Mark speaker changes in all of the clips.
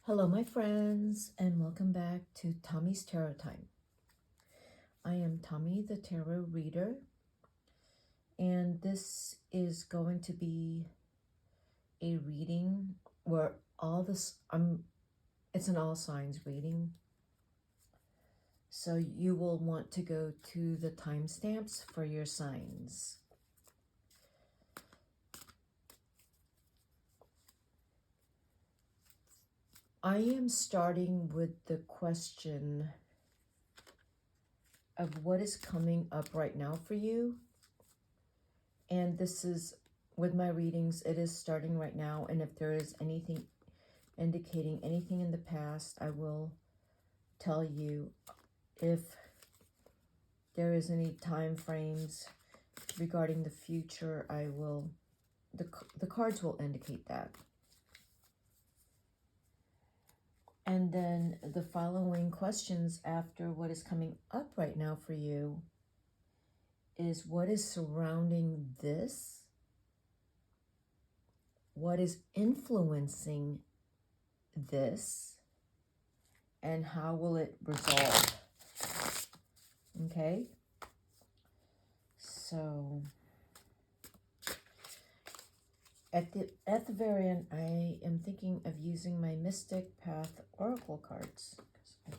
Speaker 1: Hello, my friends, and welcome back to Tommy's Tarot Time. I am Tommy, the Tarot Reader, and this is going to be a reading where it's an all signs reading. So you will want to go to the timestamps for your signs. I am starting with the question of what is coming up right now for you. And this is, with my readings, it is starting right now. And if there is anything indicating anything in the past, I will tell you. If there is any time frames regarding the future, I will, the cards will indicate that. And then the following questions after what is coming up right now for you is what is surrounding this? What is influencing this? And how will it resolve? Okay? So at the very end, I am thinking of using my Mystic Path Oracle cards because I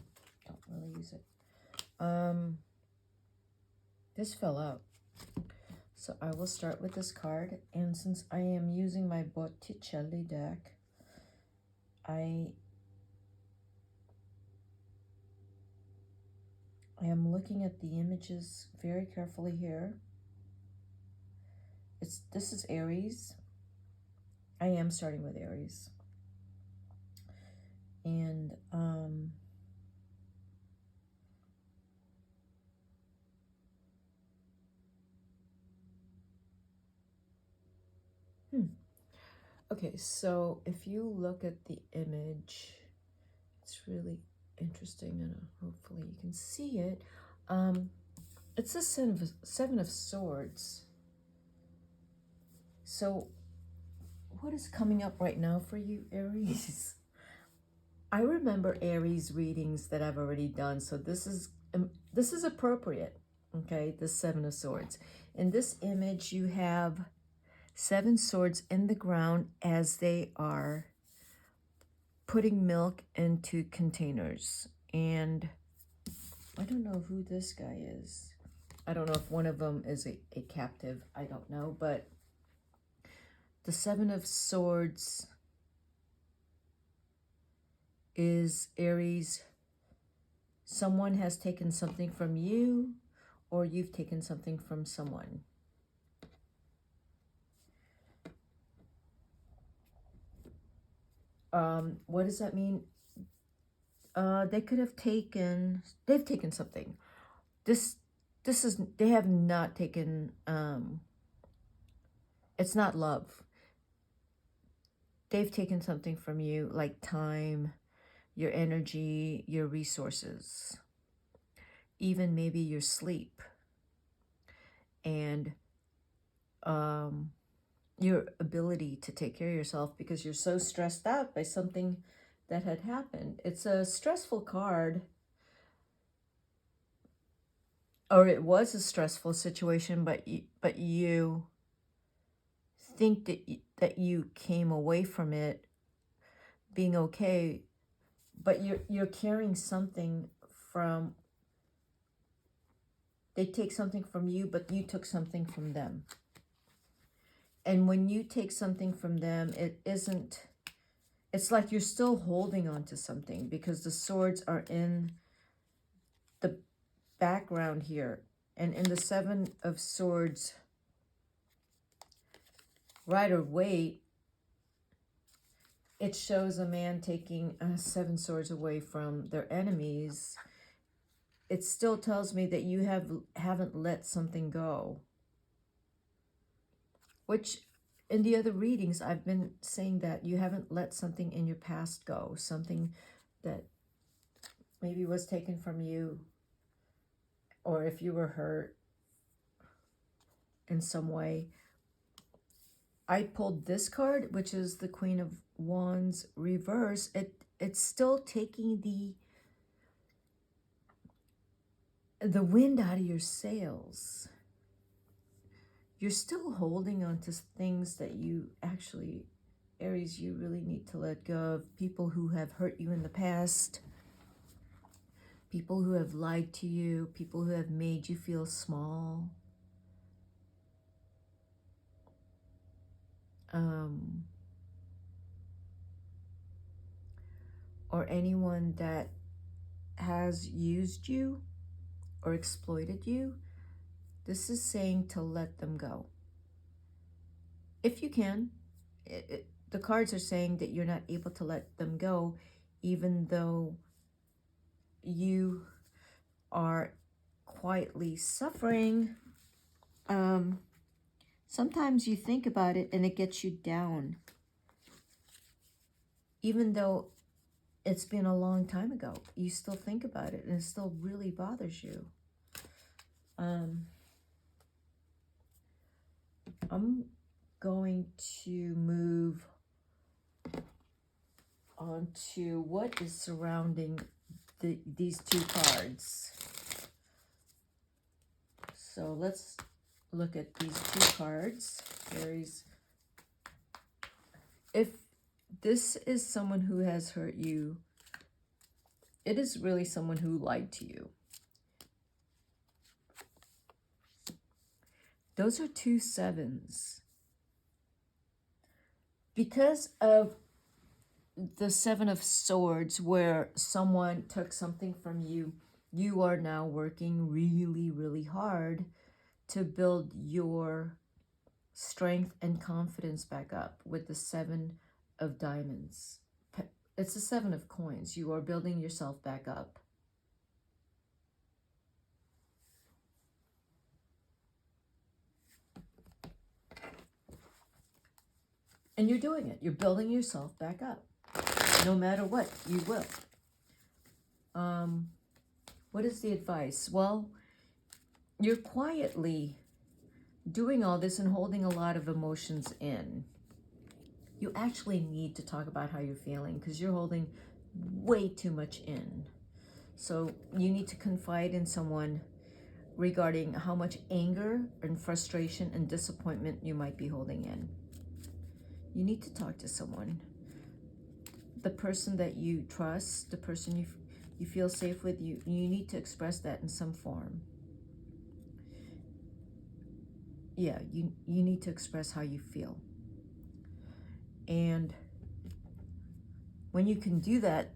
Speaker 1: don't really use it. This fell out. So I will start with this card, and since I am using my Botticelli deck, I am looking at the images very carefully here. This is Aries. I am starting with Aries. And okay, so if you look at the image, it's really interesting, and hopefully you can see it. It's the Seven of Swords. So what is coming up right now for you, Aries? I remember Aries readings that I've already done, so this is appropriate. Okay, the Seven of Swords. In this image, you have 7 swords in the ground as they are putting milk into containers. And I don't know who this guy is. I don't know if one of them is a captive. I don't know, but the 7 of Swords is Aries. Someone has taken something from you, or you've taken something from someone. What does that mean? They could have taken, they've taken something. They have not taken, it's not love. They've taken something from you, like time, your energy, your resources, even maybe your sleep, and your ability to take care of yourself because you're so stressed out by something that had happened. It's a stressful card, or it was a stressful situation, but you think that you came away from it being okay, but you're carrying something from, they take something from you, but you took something from them. And when you take something from them, it's like you're still holding on to something because the swords are in the background here. And in the 7 of Swords, Rider-Waite, it shows a man taking 7 swords away from their enemies. It still tells me that you haven't let something go. Which, in the other readings, I've been saying that you haven't let something in your past go. Something that maybe was taken from you, or if you were hurt in some way. I pulled this card, which is the Queen of Wands reverse, it's still taking the wind out of your sails. You're still holding on to things that you actually, Aries, you really need to let go of. People who have hurt you in the past, people who have lied to you, people who have made you feel small. Or anyone that has used you or exploited you. This is saying to let them go. If you can. The cards are saying that you're not able to let them go, even though you are quietly suffering. Sometimes you think about it and it gets you down, even though it's been a long time ago. You still think about it and it still really bothers you. I'm going to move on to what is surrounding these two cards. So let's look at these two cards. Aries, if this is someone who has hurt you, it is really someone who lied to you. Those are 2 sevens. Because of the 7 of Swords, where someone took something from you, you are now working really, really hard to build your strength and confidence back up with the 7 of Diamonds. It's the 7 of Coins. You are building yourself back up. And you're doing it. You're building yourself back up. No matter what, you will. What is the advice? Well, you're quietly doing all this and holding a lot of emotions in. You actually need to talk about how you're feeling because you're holding way too much in. So you need to confide in someone regarding how much anger and frustration and disappointment you might be holding in. You need to talk to someone. The person that you trust, the person you feel safe with, you need to express that in some form. Yeah, you need to express how you feel. And when you can do that,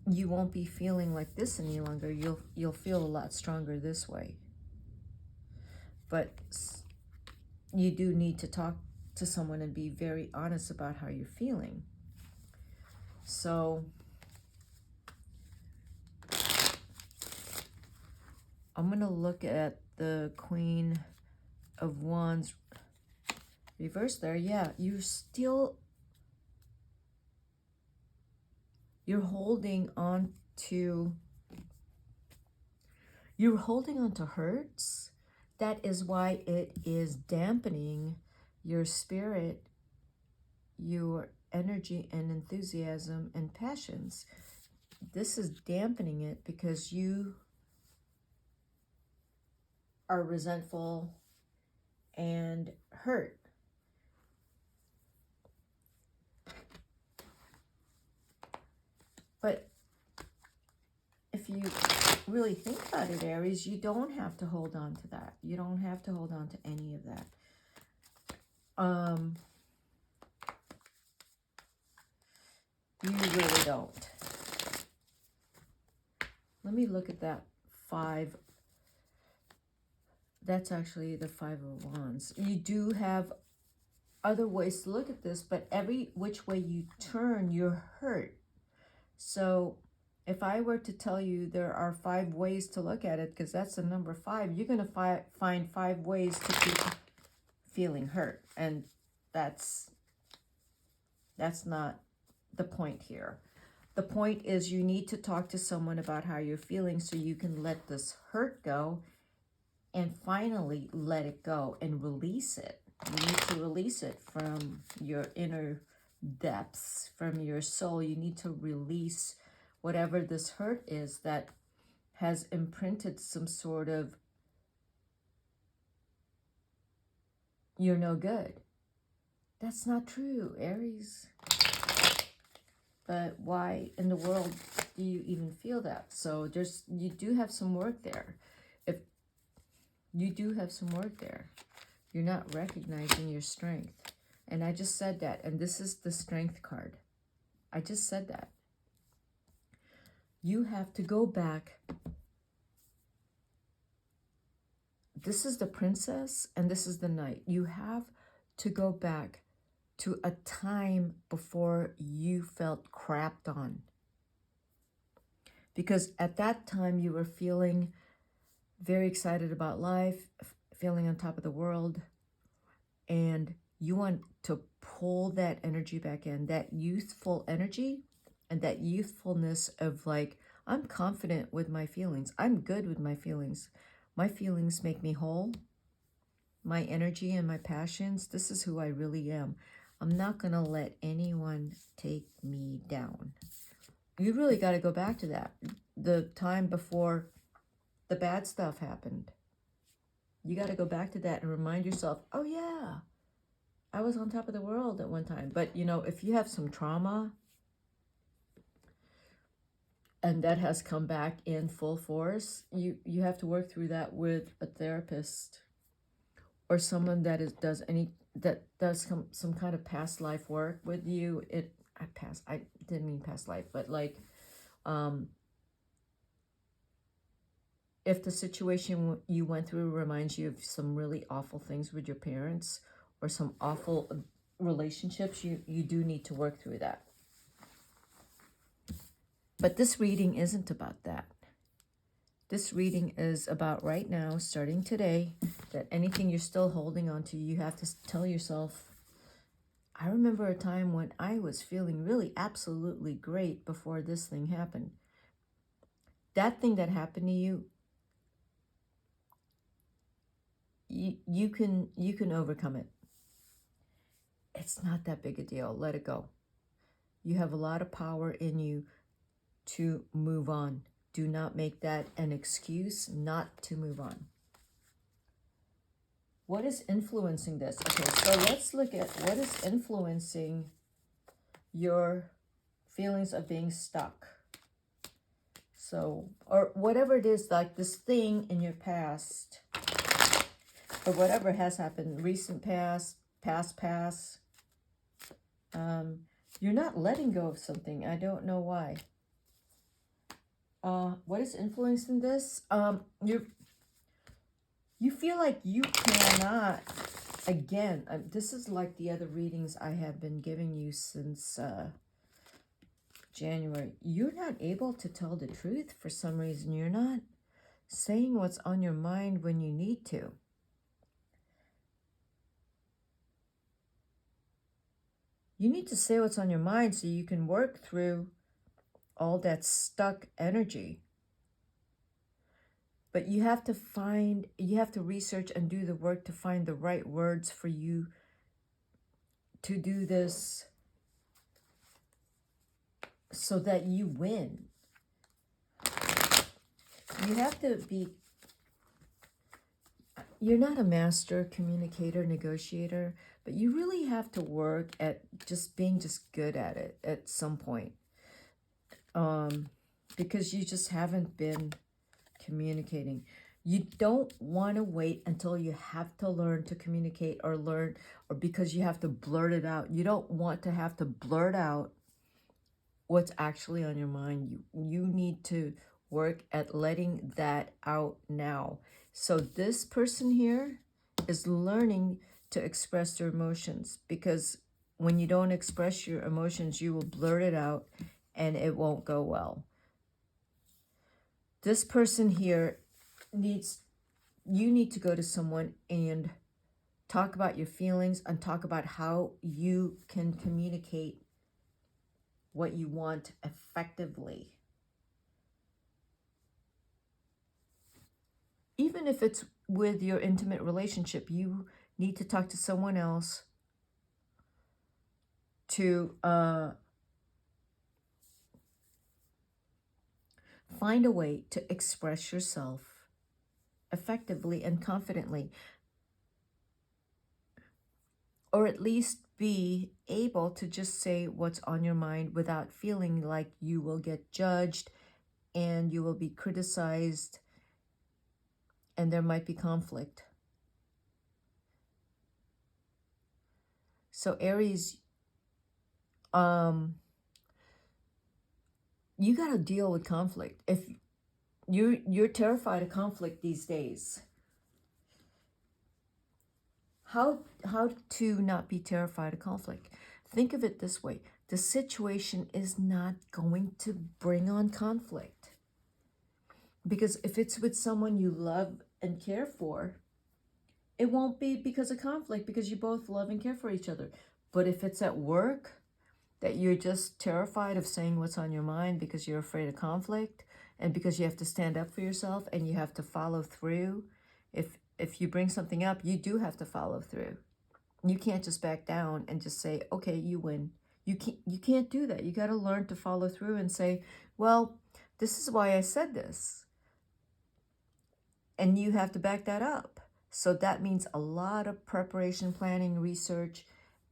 Speaker 1: you won't be feeling like this any longer. You'll feel a lot stronger this way. But you do need to talk to someone and be very honest about how you're feeling. So I'm going to look at the Queen of Wands reverse there. Yeah, you're holding on to hurts. That is why it is dampening your spirit, your energy and enthusiasm and passions. This is dampening it because you are resentful and hurt. But if you really think about it, Aries, you don't have to hold on to that. You don't have to hold on to any of that. You really don't. Let me look at that 5. That's actually the 5 of Wands. You do have other ways to look at this, but every which way you turn, you're hurt. So if I were to tell you there are 5 ways to look at it, because that's the number 5, you're going to find 5 ways to keep feeling hurt. And that's not the point here. The point is you need to talk to someone about how you're feeling so you can let this hurt go and finally let it go and release it. You need to release it from your inner depths from your soul. You need to release whatever this hurt is that has imprinted some sort of you're no good. That's not true, Aries. But why in the world do you even feel that? So you do have some work there. If you do have some work there, you're not recognizing your strength. And I just said that, and this is the strength card. I just said that. You have to go back. This is the princess and this is the knight. You have to go back to a time before you felt crapped on. Because at that time you were feeling very excited about life, feeling on top of the world, and you want to pull that energy back in, that youthful energy and that youthfulness of like, I'm confident with my feelings. I'm good with my feelings. My feelings make me whole. My energy and my passions, this is who I really am. I'm not going to let anyone take me down. You really got to go back to that. The time before the bad stuff happened. You got to go back to that and remind yourself, oh yeah, I was on top of the world at one time. But, you know, if you have some trauma and that has come back in full force, you have to work through that with a therapist or someone that does some kind of past life work with you. I didn't mean past life, but like, if the situation you went through reminds you of some really awful things with your parents or some awful relationships, you do need to work through that. But this reading isn't about that. This reading is about right now, starting today, that anything you're still holding on to, you have to tell yourself, I remember a time when I was feeling really absolutely great before this thing happened. That thing that happened to you, you can overcome it. It's not that big a deal. Let it go. You have a lot of power in you to move on. Do not make that an excuse not to move on. What is influencing this? Okay, so let's look at what is influencing your feelings of being stuck. So, or whatever it is, like this thing in your past, or whatever has happened, recent past, past, you're not letting go of something. I don't know why. What is influencing this? You feel like you cannot, again, this is like the other readings I have been giving you since January. You're not able to tell the truth for some reason. You're not saying what's on your mind when you need to. You need to say what's on your mind so you can work through all that stuck energy. But you have to research and do the work to find the right words for you to do this so that you win. You have to be, you're not a master communicator, negotiator, but you really have to work at just being good at it at some point. Because you just haven't been communicating. You don't want to wait until you have to learn to communicate or because you have to blurt it out. You don't want to have to blurt out what's actually on your mind. You need to work at letting that out now. So this person here is learning to express their emotions, because when you don't express your emotions, you will blurt it out and it won't go well. This person here you need to go to someone and talk about your feelings and talk about how you can communicate what you want effectively. Even if it's with your intimate relationship, you need to talk to someone else to find a way to express yourself effectively and confidently, or at least be able to just say what's on your mind without feeling like you will get judged and you will be criticized and there might be conflict. So Aries, you got to deal with conflict. If you're terrified of conflict these days, how to not be terrified of conflict? Think of it this way: the situation is not going to bring on conflict, because if it's with someone you love and care for, it won't be because of conflict, because you both love and care for each other. But if it's at work, that you're just terrified of saying what's on your mind because you're afraid of conflict, and because you have to stand up for yourself and you have to follow through. If you bring something up, you do have to follow through. You can't just back down and just say, okay, you win. You can't do that. You got to learn to follow through and say, well, this is why I said this. And you have to back that up. So that means a lot of preparation, planning, research,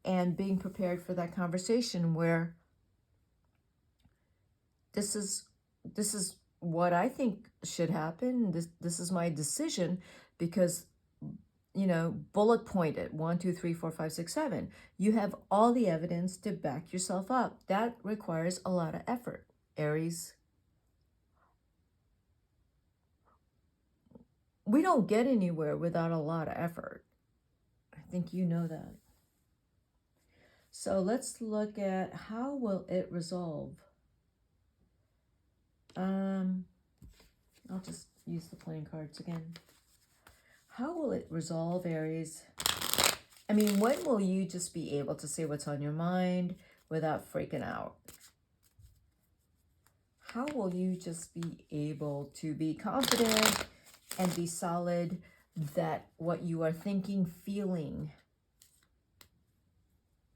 Speaker 1: and being prepared for that conversation where this is what I think should happen. This is my decision, because bullet pointed 1, 2, 3, 4, 5, 6, 7. You have all the evidence to back yourself up. That requires a lot of effort, Aries. We don't get anywhere without a lot of effort. I think you know that. So let's look at how will it resolve. I'll just use the playing cards again. How will it resolve, Aries? I mean, when will you just be able to say what's on your mind without freaking out? How will you just be able to be confident and be solid that what you are thinking, feeling,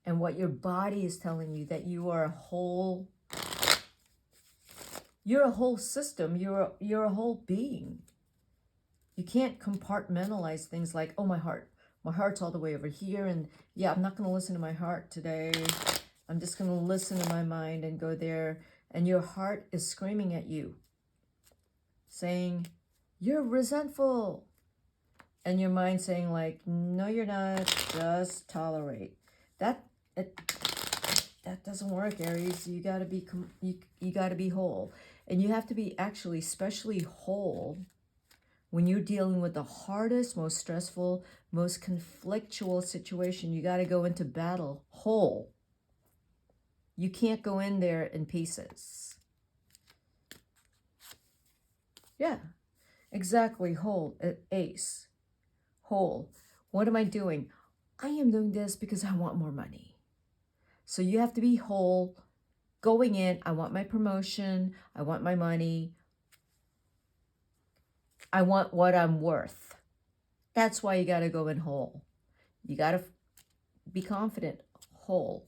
Speaker 1: and what your body is telling you, that you are a whole system, you're a whole being. You can't compartmentalize things like, oh, my heart's all the way over here, and yeah, I'm not going to listen to my heart today. I'm just going to listen to my mind and go there. And your heart is screaming at you, saying, you're resentful. And your mind saying like, no, you're not, just tolerate. That doesn't work, Aries. You got to be you got to be whole. And you have to be actually especially whole when you're dealing with the hardest, most stressful, most conflictual situation. You got to go into battle whole. You can't go in there in pieces. Yeah, exactly. Whole. Ace. Whole. What am I doing? I am doing this because I want more money. So you have to be whole. Going in, I want my promotion. I want my money. I want what I'm worth. That's why you got to go in whole. You got to be confident. Whole.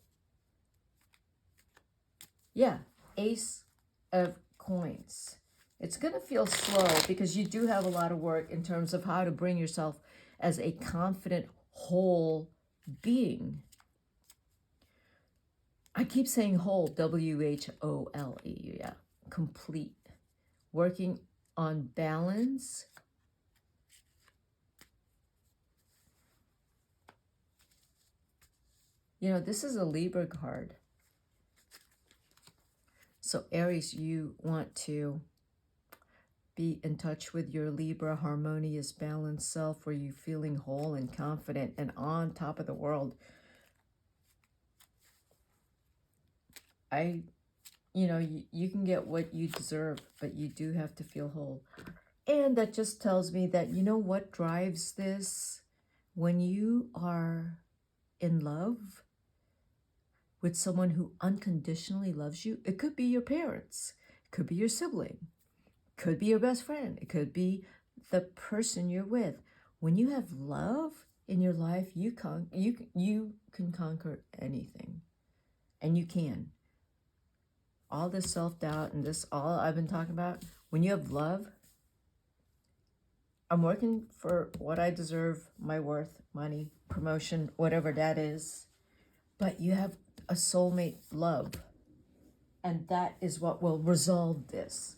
Speaker 1: Yeah, Ace of Coins. It's going to feel slow because you do have a lot of work in terms of how to bring yourself as a confident, whole being. I keep saying whole, W-H-O-L-E, yeah, complete. Working on balance. This is a Libra card. So Aries, you want to be in touch with your Libra harmonious, balanced self, where you're feeling whole and confident and on top of the world. You can get what you deserve, but you do have to feel whole. And that just tells me that, what drives this? When you are in love with someone who unconditionally loves you, it could be your parents, it could be your sibling, it could be your best friend, it could be the person you're with. When you have love in your life, you can conquer anything. And you can. All this self-doubt and this, all I've been talking about, when you have love, I'm working for what I deserve, my worth, money, promotion, whatever that is. But you have a soulmate love. And that is what will resolve this.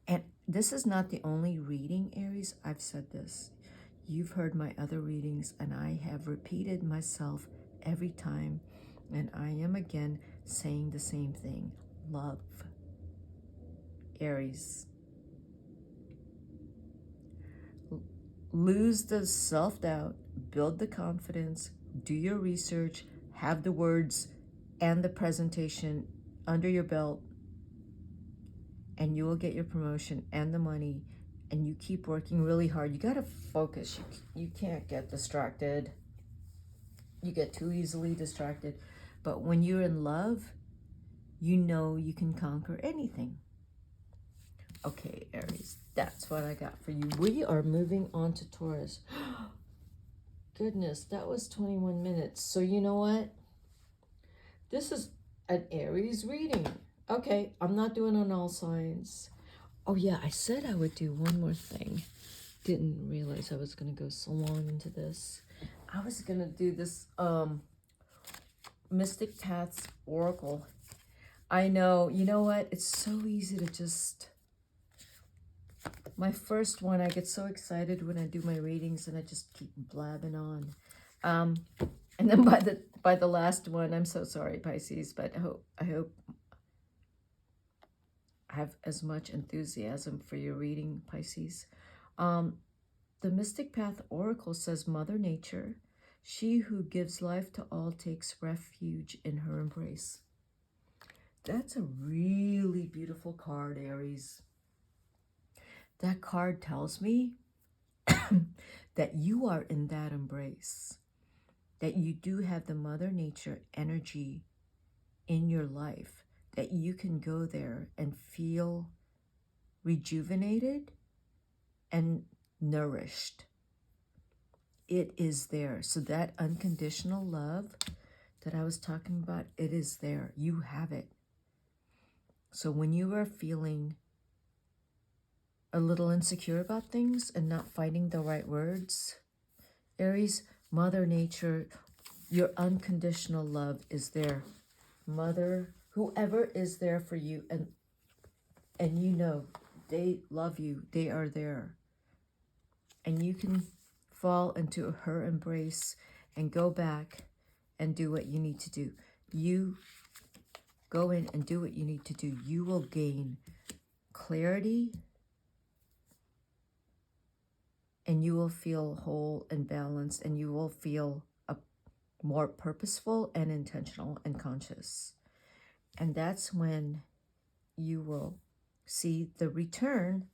Speaker 1: And this is not the only reading, Aries. I've said this. You've heard my other readings, and I have repeated myself every time. And I am again saying the same thing. Love. Aries. Lose the self-doubt, build the confidence, do your research, have the words and the presentation under your belt, and you will get your promotion and the money, and you keep working really hard. You got to focus. You can't get distracted. You get too easily distracted. But when you're in love, you know you can conquer anything. Okay, Aries, that's what I got for you. We are moving on to Taurus. Goodness, that was 21 minutes. So you know what? This is an Aries reading. Okay, I'm not doing on all signs. Oh yeah, I said I would do one more thing. Didn't realize I was going to go so long into this. I was going to do this Mystic Paths Oracle. I know, you know what? It's so easy to just... My first one, I get so excited when I do my readings and I just keep blabbing on. And then by the last one, I'm so sorry, Pisces, but I hope I have as much enthusiasm for your reading, Pisces. The Mystic Path Oracle says, Mother Nature, she who gives life to all, takes refuge in her embrace. That's a really beautiful card, Aries. That card tells me that you are in that embrace, that you do have the Mother Nature energy in your life, that you can go there and feel rejuvenated and nourished. It is there. So that unconditional love that I was talking about, it is there. You have it. So when you are feeling a little insecure about things and not finding the right words, Aries, Mother Nature, your unconditional love is there. Mother, whoever is there for you, and you know they love you, they are there. And you can fall into her embrace and go back and do what you need to do. You go in and do what you need to do. You will gain clarity, and you will feel whole and balanced, and you will feel more purposeful and intentional and conscious. And that's when you will see the return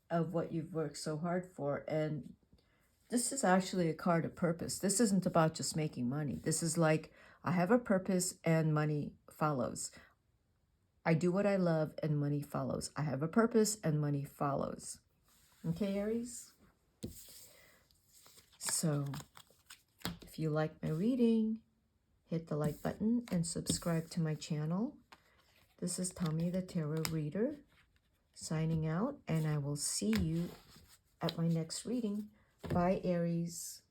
Speaker 1: of what you've worked so hard for. And this is actually a card of purpose. This isn't about just making money. This is like, I have a purpose and money follows. I do what I love and money follows. I have a purpose and money follows. Okay, Aries? So, if you like my reading, hit the like button and subscribe to my channel. This is Tommy the Tarot Reader signing out, and I will see you at my next reading. Bye, Aries.